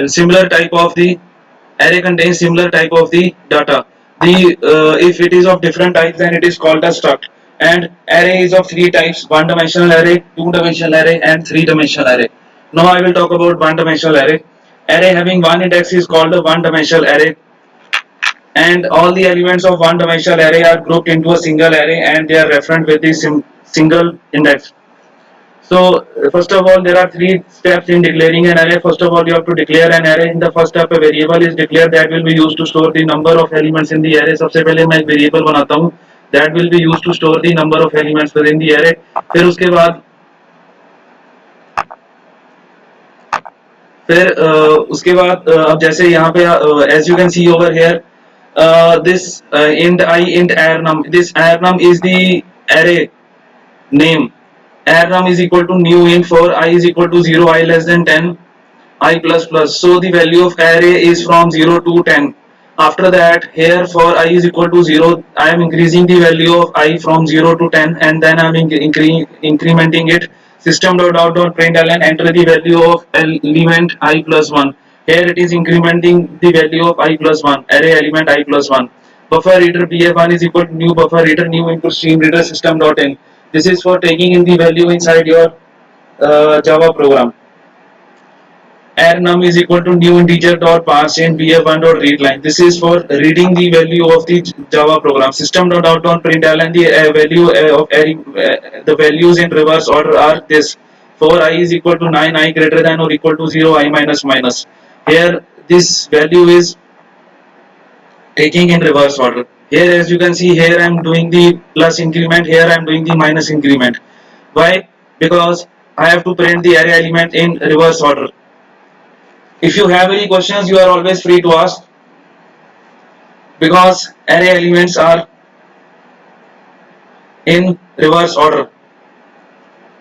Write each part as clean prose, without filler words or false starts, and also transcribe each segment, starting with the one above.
similar type of the array contains similar type of the data. The if it is of different types, then it is called a struct. And array is of three types: one-dimensional array, two-dimensional array, and three-dimensional array. Now I will talk about one-dimensional array. Array having one index is called a one-dimensional array, and all the elements of one-dimensional array are grouped into a single array, and they are referenced with the single index. So first of all, there are three steps in declaring an array. First of all, you have to declare an array. In the first step, a variable is declared that will be used to store the number of elements in the array. सबसे पहले मैं एक variable बनाता हूँ that will be used to store the number of elements within the array. फिर उसके बाद अब जैसे यहाँ पे as you can see over here, this int I int arnum. This arnum is the array name. Arnum is equal to new int for I is equal to 0, I less than 10, I plus plus. So the value of array is from 0 to 10. After that, here for I is equal to 0, I am increasing the value of I from 0 to 10, and then I am incrementing it. System.out.println, enter the value of element I plus 1. Here it is incrementing the value of I plus 1, array element I plus 1. Buffer reader bf1 is equal to new buffer reader new input stream reader system.in. This is for taking in the value inside your Java program. Arnum is equal to new integer dot parseInt bf1 dot readline. This is for reading the value of the Java program. System.out.println, the value of the values in reverse order are this: for I is equal to 9, I greater than or equal to 0, I minus minus. Here this value is taking in reverse order. Here, as you can see, here I am doing the plus increment, here I am doing the minus increment. Why? Because I have to print the array element in reverse order. If you have any questions, you are always free to ask, because array elements are in reverse order.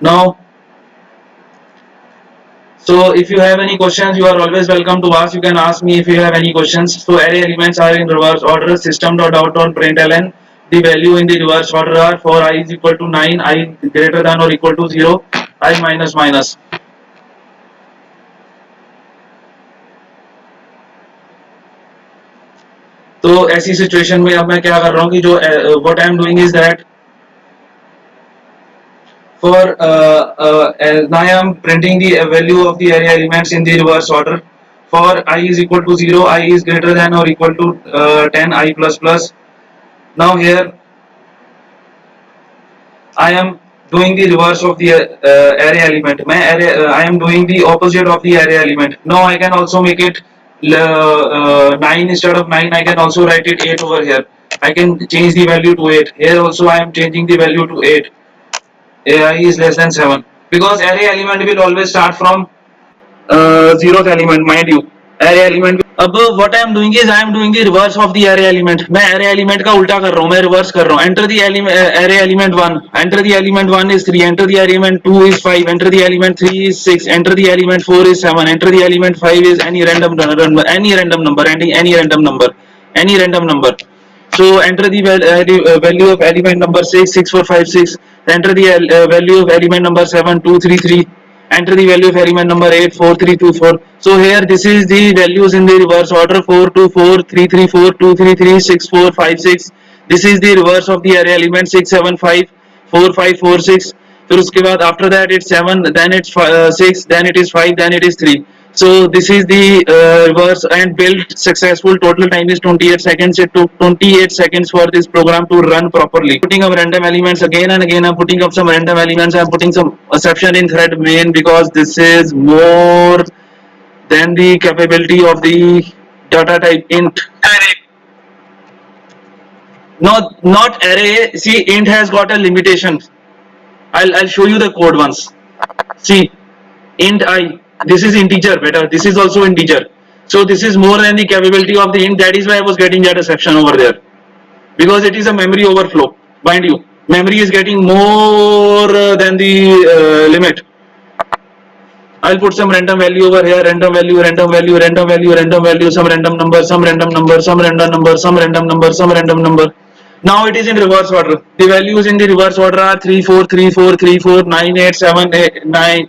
Now, so if you have any questions, you are always welcome to ask. You can ask me if you have any questions. So array elements are in reverse order. System.out.println, the value in the reverse order are: for I is equal to 9, I greater than or equal to 0, I minus minus. तो ऐसी situation में अब मैं क्या कर रहा हूँ कि जो what I am doing is that for now I am printing the value of the array elements in the reverse order. For I is equal to 0, I is greater than or equal to 10, I plus plus. Now here I am doing the reverse of the array element. I am doing the opposite of the array element. Now I can also make it 9 instead of 9. I can also write it 8 over here. I can change the value to 8. Here also I am changing the value to 8. I is less than 7. Because array element will always start from zeroth element, mind you. Array element. अब what I am doing is I am doing the reverse of the array element. मैं array element का उल्टा कर रहा हूँ, मैं reverse कर रहा हूँ. Enter the array element 1. Enter the element 1 is 3. Enter the element 2 is 5. Enter the element 3 is 6. Enter the element 4 is 7. Enter the element 5 is any random number, any random number, any random number, any random number. So enter the value of element number 6, 6, 4, 5, 6. Enter the value of element number 7, 2, 3, 3. Enter the value of element number 8, 4, 3, 2, 4. So here this is the values in the reverse order: 4, 2, 4, 3, 3, 4, 2, 3, 3, 6, 4, 5, 6. This is the reverse of the array element: 6, 7, 5, 4, 5, 4, 6. फिर उसके बाद after that it's 7, then it's 6, then it is 5, then it is 3. So this is the reverse and built successful. Total time is 28 seconds. It took 28 seconds for this program to run properly. Putting up random elements again and again. I'm putting up some random elements. I'm putting some exception in thread main because this is more than the capability of the data type int. Array. Not array. See, int has got a limitation. I'll show you the code once. See, int I. This is integer, better. This is also integer. So this is more than the capability of the int. That is why I was getting that exception over there, because it is a memory overflow. Mind you, memory is getting more than the limit. I'll put some random value over here. Random value, random value, random value, random value. Some random number, some random number, some random number, some random number, some random number. Now it is in reverse order. The values in the reverse order are 3, 4, 3, 4, 3, 4, 9, 8, 7, 8, 9.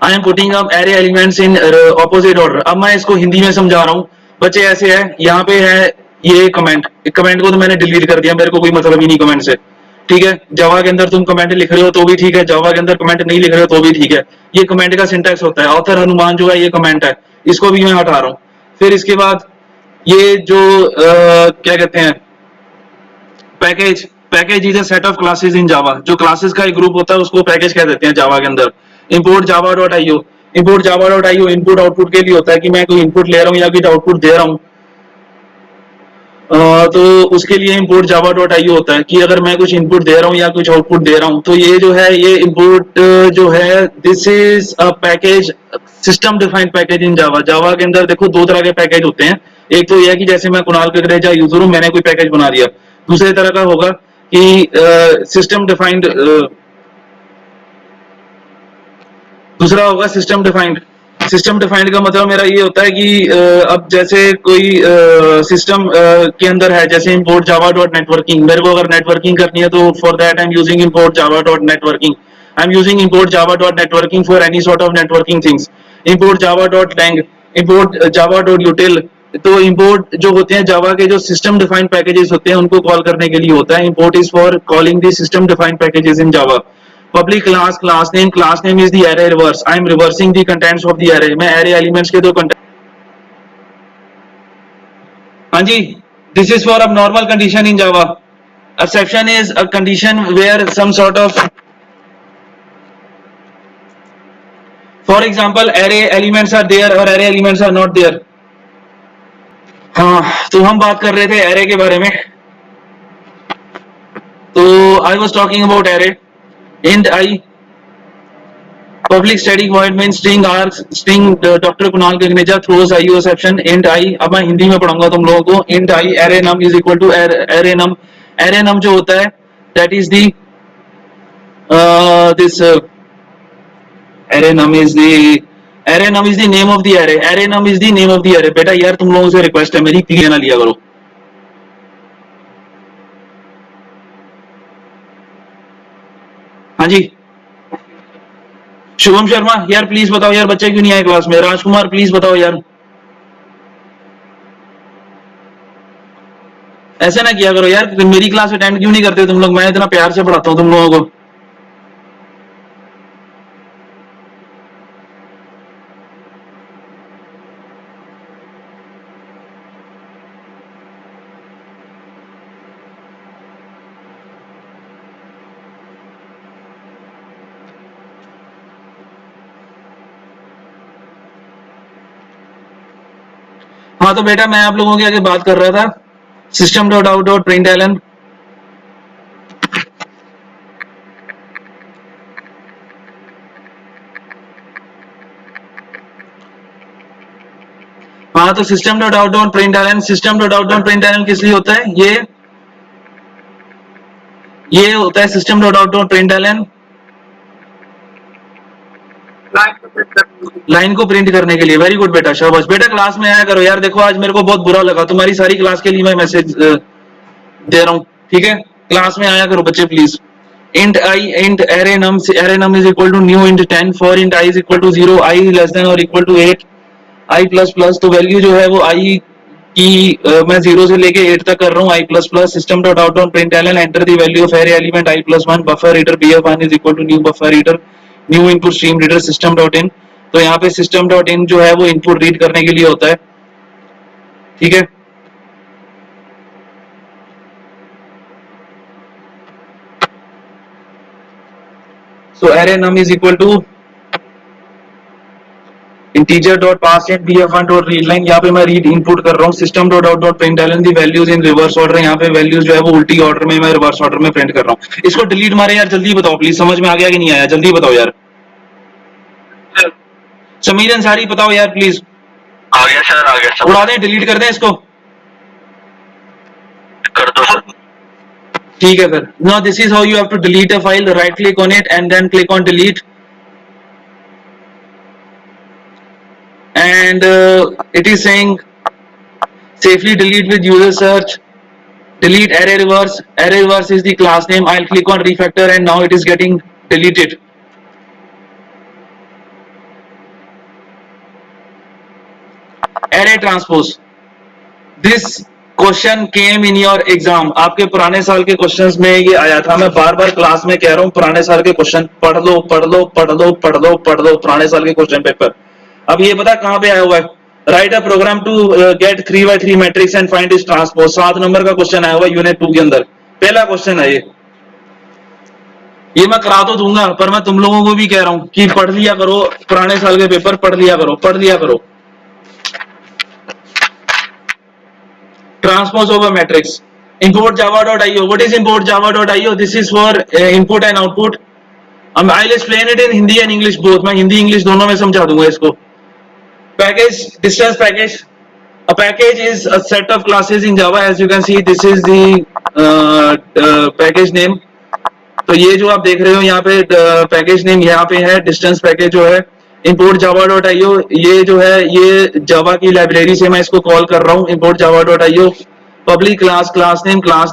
I am putting up array elements in opposite order. अब मैं इसको हिंदी में समझा रहा हूँ बच्चे। ऐसे है, यहाँ पे है ये कमेंट, कमेंट को तो मैंने डिलीट कर दिया, मेरे को कोई मतलब ही नहीं कमेंट से, ठीक है। जावा के अंदर तुम कमेंट लिख रहे हो तो भी ठीक है, जावा के अंदर कमेंट नहीं लिख रहे हो तो भी ठीक है। ये कमेंट का सिंटैक्स होता है। ऑथर हनुमान जो है ये कमेंट है, इसको भी मैं हटा रहा हूँ। फिर इसके बाद ये जो क्या कहते हैं, package. Package is a set of classes in Java. जो क्लासेस का एक ग्रुप होता है उसको पैकेज कह देते हैं जावा के अंदर। Import Java dot IO, import Java dot IO input output के लिए होता है कि मैं कोई इनपुट ले रहा हूँ या कुछ आउटपुट दे रहा हूँ। तो उसके लिए इंपोर्ट जावा डॉट आईओ होता है कि अगर मैं कुछ इनपुट दे रहा हूँ या कुछ आउटपुट दे रहा हूँ तो ये जो है, ये इंपोर्ट जो है, this is a package, system defined package in Java. Java के अंदर देखो दो तरह के पैकेज होते हैं। एक तो यह है कि जैसे मैं कुणाल ककरेजा यूजर हूँ, मैंने कोई पैकेज बना दिया। दूसरे तरह का होगा कि सिस्टम डिफाइंड, दूसरा होगा सिस्टम डिफाइंड। सिस्टम डिफाइंड का मतलब मेरा ये होता है कि अब जैसे कोई सिस्टम के अंदर है, जैसे इंपोर्ट जावा डॉट नेटवर्किंग, मेरे को अगर नेटवर्किंग करनी है तो for that I am using import Java dot networking. I am using import Java dot networking for any sort of networking things. Import Java dot lang, import Java dot util. तो import जो होते हैं जावा के, जो system defined packages होते हैं उनको call करने के लिए होता है। Import is for calling the system defined packages in Java. Public class, class name is the array reverse. I am reversing the contents of the array. मैं एरे एलिमेंट्स के दो कंटेंट, हाँ जी, this is for abnormal condition in Java. Exception is a condition where some sort of, for example array elements are there और array elements are not there. हाँ, तो हम बात कर रहे थे एरे के बारे में। तो I was talking about array. int I, public static void main string args string doctor Kunal Gaganeja throws IO exception int I। अब मैं हिंदी में पढ़ाऊंगा तुम लोगों को। int I array num is equal to array num। array num जो होता है that is the this array num is the, array num is the name of the array। array num is the name of the array। बेटा यार तुम लोगों से request है मेरी, क्लियर ना लिया करो। हाँ जी, शुभम शर्मा यार प्लीज बताओ यार, बच्चे क्यों नहीं आए क्लास में। राजकुमार प्लीज बताओ यार। ऐसे ना किया करो यार, मेरी क्लास अटेंड क्यों नहीं करते तुम लोग। मैं इतना प्यार से पढ़ाता हूँ तुम लोगों को। हाँ तो बेटा मैं आप लोगों के आगे बात कर रहा था system dot out dot println. हाँ तो system dot out dot println, system dot out dot println किस लिए होता है, ये होता है system dot out dot println line को प्रिंट करने के लिए। वेरी गुड बेटा, शाबाश बेटा। क्लास में आया करो यार। देखो आज मेरे को बहुत बुरा लगा, तुम्हारी सारी क्लास के लिए मैं मैसेज दे रहा हूँ, ठीक है। क्लास में आया करो बच्चे please. int I int array num is equal to new int 10 for int I is equal to 0 I less than or equal to 8 I plus plus. तो वैल्यू जो है वो I की मैं 0 से लेके 8 तक कर रहा हूँ। I plus plus system dot out dot println enter the value of array element I plus 1 buffer reader bf1 is equal to new buffer reader new input stream reader system dot in. तो यहाँ पे system dot इन जो है वो input read करने के लिए होता है, ठीक है। So array num is equal to integer dot parse in bf1 dot read line. यहाँ पे मैं रीड इनपुट कर रहा हूँ system dot out dot println the values in reverse order. यहाँ पे वैल्यूज जो है वो उल्टी ऑर्डर में मैं रिवर्स ऑर्डर में प्रिंट कर रहा हूँ। इसको डिलीट मारे यार, जल्दी बताओ प्लीज, समझ में आ गया कि नहीं आया, जल्दी बताओ यार। समीर अंसारी बताओ यार प्लीज। आ गया सर, आ गया सर। उड़ा दें, डिलीट कर दें इसको, कर दो सर। ठीक है फिर. Now this is how you have to delete a file. Right click on it and then click on delete. And it is saying safely delete with user search. Delete array reverse. Array reverse is the class name. I'll click on refactor and now it is getting deleted. Array transpose. This question came in your exam. आपके पुराने साल के questions में ये आया था. मैं बार बार class में कह रहा हूँ पुराने साल के क्वेश्चन पढ़ लो पढ़ लो पढ़ लो पढ़ लो पढ़ लो पुराने साल के क्वेश्चन पेपर. अब ये पता कहाँ पे आया हुआ है? Write a program to get 3x3 matrix and find its transpose. 7 number का क्वेश्चन आया हुआ यूनिट 2 के अंदर. पहला क्वेश्चन है ये मैं करा तो दूंगा पर मैं तुम लोगों को भी कह रहा हूँ कि पढ़ लिया करो. पुराने साल के पेपर पढ़ लिया करो. Transpose of a matrix. Import java.io. What is import java.io? This is for input and output. I'll explain it in Hindi and English both. मैं हिंदी इंग्लिश दोनों में समझा दूंगा इसको. Package, distance package. A package is a set of classes in Java. As you can see, this is the package name. तो ये जो आप देख रहे हो यहाँ पे पैकेज नेम यहाँ पे है. डिस्टेंस पैकेज जो है import java.io. ये जो है ये जावा की लाइब्रेरी से मैं इसको कॉल कर रहा हूँ. import java.io. Public class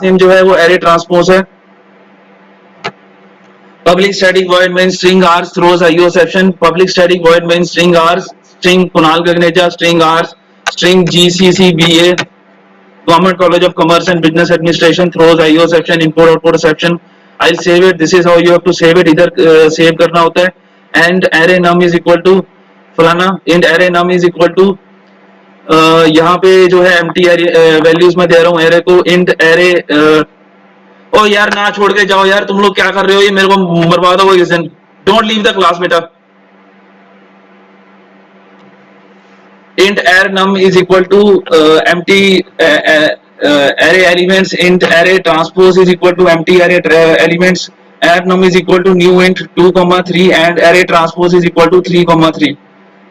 name जो है वो array transpose है. public static void main string r throws io exception. public static void main string r string Kunal Gagneja string r string GCCBA Government College of Commerce and Business Administration throws io exception import output exception. I'll save it. This is how you have to save it. इधर save करना होता है. And array num is equal to फलाना. int array num is equal to यहाँ पे जो है empty values में दे रहा हूँ array को. int array ओ यार ना छोड़ के जाओ यार. तुम लोग क्या कर रहे हो? ये मेरे को बर्बाद होगा किस दिन. डोंट लीव द क्लास बेटा. int array num is equal to empty array elements. int array transpose is equal to empty array elements. array num is equal to new int 2,3 and array transpose is equal to 3,3.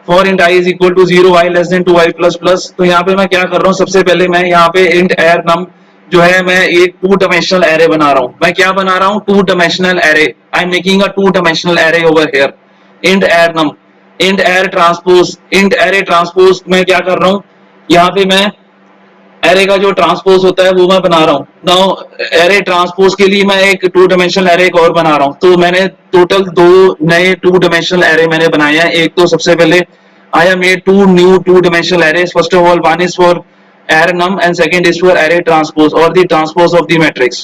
for int I is equal to 0 I less than 2 I plus plus. तो यहाँ पे मैं क्या कर रहा हूँ? सबसे पहले मैं यहाँ पे int array num जो है मैं एक 2 dimensional array बना रहा हूँ. मैं क्या बना रहा हूँ? 2 dimensional array. I am making a 2 dimensional array over here. int array num. int array transpose. int array transpose मैं क्या कर रहा हूँ? यहाँ पे मैं एरे का जो ट्रांसपोज होता है वो मैं बना रहा हूँ. नाउ एरे ट्रांसपोज के लिए मैं एक 2 डायमेंशनल एरे और बना रहा हूँ. तो मैंने टोटल 2 नए 2 डायमेंशनल एरे मैंने बनाए हैं. एक तो सबसे पहले I have made 2 new 2 dimensional arrays. First of all one is for array num and second is for array transpose or the transpose of the matrix.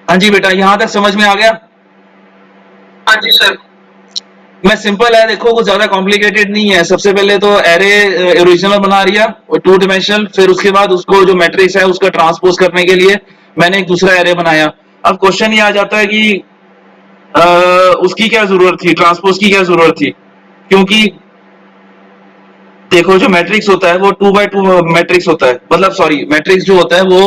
हाँ जी बेटा यहाँ तक समझ में आ गया? हाँ जी सर. मैं सिंपल है देखो कुछ ज्यादा कॉम्प्लिकेटेड नहीं है. सबसे पहले तो एरे ओरिजिनल बना लिया 2 डायमेंशनल. फिर उसके बाद उसको जो मैट्रिक्स है उसका ट्रांसपोज करने के लिए मैंने एक दूसरा एरे बनाया. अब क्वेश्चन ये आ जाता है कि उसकी क्या जरूरत थी? ट्रांसपोज की क्या जरूरत थी? क्योंकि देखो जो मैट्रिक्स होता है वो 2x2 मैट्रिक्स होता है. मतलब सॉरी मैट्रिक्स जो होता है वो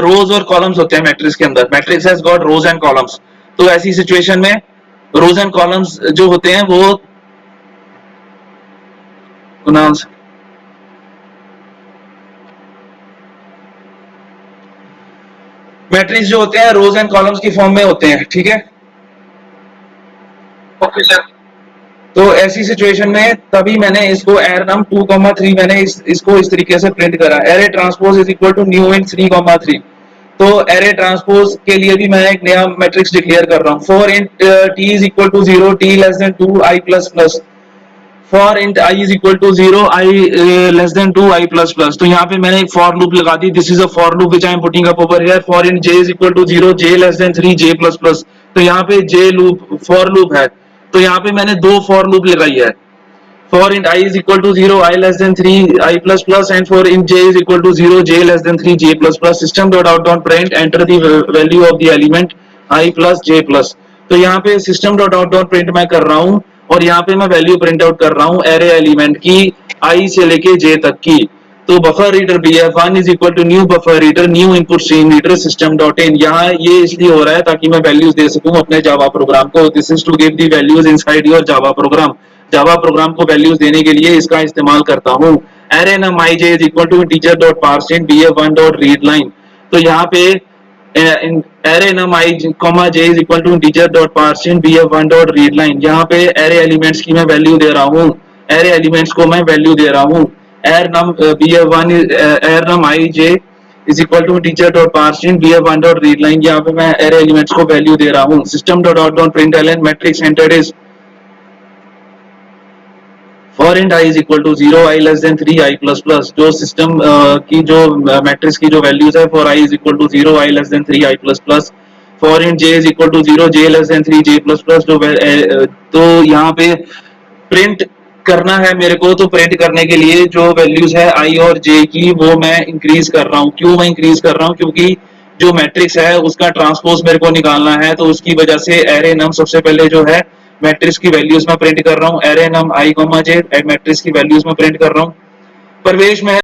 रोज और कॉलम्स होते हैं मैट्रिक्स के अंदर. Matrix has got rows and columns. तो ऐसी सिचुएशन में रोज एंड कॉलम्स जो होते हैं वो मैट्रिक्स जो होते हैं रोज एंड कॉलम्स की फॉर्म में होते हैं. ठीक है. Okay sir. तो ऐसी सिचुएशन में तभी मैंने इसको array num 2,3 मैंने इसको इस तरीके से प्रिंट करा. array transpose is equal to new int 3,3. तो array transpose के लिए भी मैं एक नया मैट्रिक्स डिक्लेयर कर रहा हूँ. for int t is equal to 0 t less than 2 I plus plus. for int I is equal to 0 I less than 2 I plus plus. तो यहाँ पे मैंने एक for loop लगा दी. this is a for loop which I am putting up over here. for int j is equal to 0 j less than 3 j plus plus. तो यहाँ पे j loop for loop है. तो यहाँ पे मैंने 2 for loop लगाई है. for int I is equal to 0 I less than 3 I plus plus and for int j is equal to 0 j less than 3 j plus plus. system dot out dot print enter the value of the element I plus j plus. तो यहाँ पे system dot out dot print मैं कर रहा हूँ और यहाँ पे मैं वैल्यू प्रिंट आउट कर रहा हूँ array एलिमेंट की I से लेके j तक की. तो buffer reader bf1 is equal to new buffer reader new input stream reader system dot in. यहाँ ये इसलिए हो रहा है ताकि मैं वैल्यूज दे सकूं अपने जावा प्रोग्राम को. This is to give the values inside your Java program. Java program को वैल्यूज देने के लिए इसका इस्तेमाल करता हूँ. array num ij is equal to integer dot parseInt bf1 dot readline. तो यहाँ पे in array num I comma j is equal to integer dot parseInt bf1 dot readline। यहाँ पे array elements की मैं वैल्यू दे रहा हूँ, array elements को मैं वैल्यू दे रहा हूँ। array num bf1 array num I j is equal to integer dot parseInt bf1 dot readline। यहाँ पे मैं array elements को वैल्यू दे रहा हूँ। system dot out dot println matrix entered is for int i is equal to 0 i less than 3 i plus plus। जो system की जो matrix की जो वैल्यूज है for i is equal to 0 i less than 3 i plus plus। For int j is equal to 0 j less than 3 j plus plus। जो तो यहाँ पे प्रिंट करना है मेरे को, तो प्रिंट करने के लिए जो वैल्यूज है i और j की वो मैं इंक्रीज कर रहा हूँ। क्यों मैं इंक्रीज कर रहा हूँ? क्योंकि जो मैट्रिक्स है उसका ट्रांसपोज मेरे को निकालना है, तो उसकी वजह से एरे नम सबसे पहले जो है मैट्रिक्स की वैल्यूज में प्रिंट कर रहा हूँ। एरे नम आई कॉमा जे मैट्रिक्स की वैल्यूज में प्रिंट कर रहा हूँ। प्रवेश में